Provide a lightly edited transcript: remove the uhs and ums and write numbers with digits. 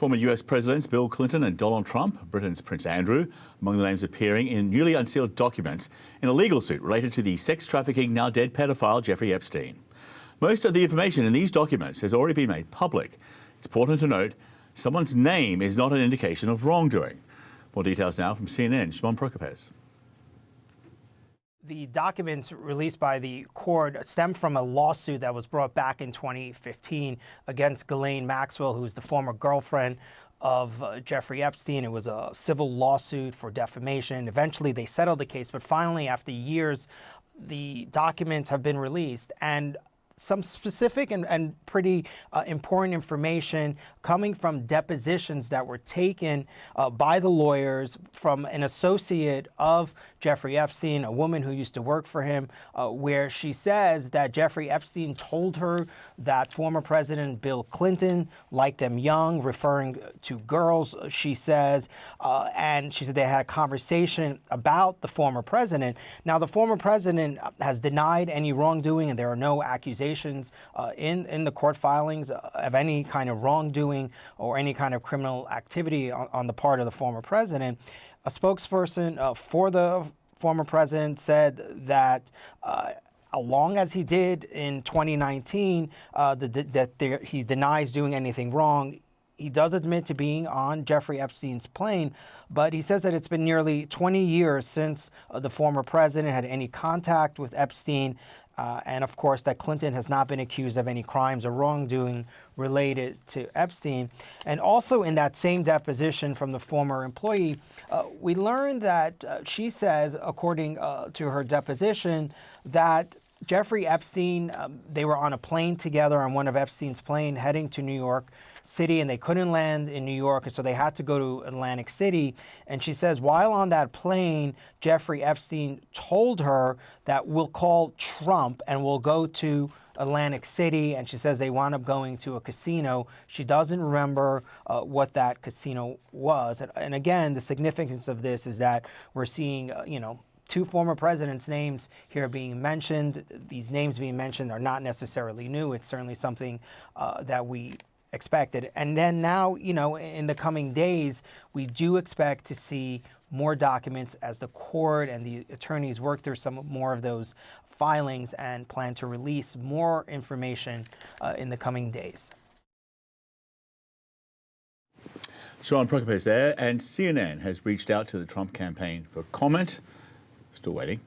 Former US Presidents Bill Clinton and Donald Trump, Britain's Prince Andrew, among the names appearing in newly unsealed documents in a legal suit related to the sex trafficking, now dead pedophile Jeffrey Epstein. Most of the information in these documents has already been made public. It's important to note someone's name is not an indication of wrongdoing. More details now from CNN, Shimon Prokopez. The documents released by the court stem from a lawsuit that was brought back in 2015 against Ghislaine Maxwell, who is the former girlfriend of Jeffrey Epstein. It was a civil lawsuit for defamation. Eventually, they settled the case, but finally, after years, the documents have been released. And some specific and pretty important information coming from depositions that were taken by the lawyers from an associate of Jeffrey Epstein, a woman who used to work for him, where she says that Jeffrey Epstein told her that former President Bill Clinton liked them young, referring to girls, she says, and she said they had a conversation about the former president. Now, the former president has denied any wrongdoing, and there are no accusations in the court filings of any kind of wrongdoing or any kind of criminal activity on the part of the former president. A spokesperson for the former president said that along as he did in 2019, he denies doing anything wrong. He does admit to being on Jeffrey Epstein's plane, but he says that it's been nearly 20 years since the former president had any contact with Epstein. And of course, that Clinton has not been accused of any crimes or wrongdoing related to Epstein. And also in that same deposition from the former employee, we learned that she says, according to her deposition, that Jeffrey Epstein, they were on a plane together on one of Epstein's plane heading to New York City, and they couldn't land in New York, and so they had to go to Atlantic City. And she says while on that plane, Jeffrey Epstein told her that we'll call Trump and we'll go to Atlantic City, and she says they wound up going to a casino. She doesn't remember what that casino was. And again, the significance of this is that we're seeing, two former presidents' names here being mentioned. These names being mentioned are not necessarily new. It's certainly something that we expected. And then now, in the coming days, we do expect to see more documents as the court and the attorneys work through some more of those filings and plan to release more information in the coming days. Shimon Prokopez there, and CNN has reached out to the Trump campaign for comment. Still waiting.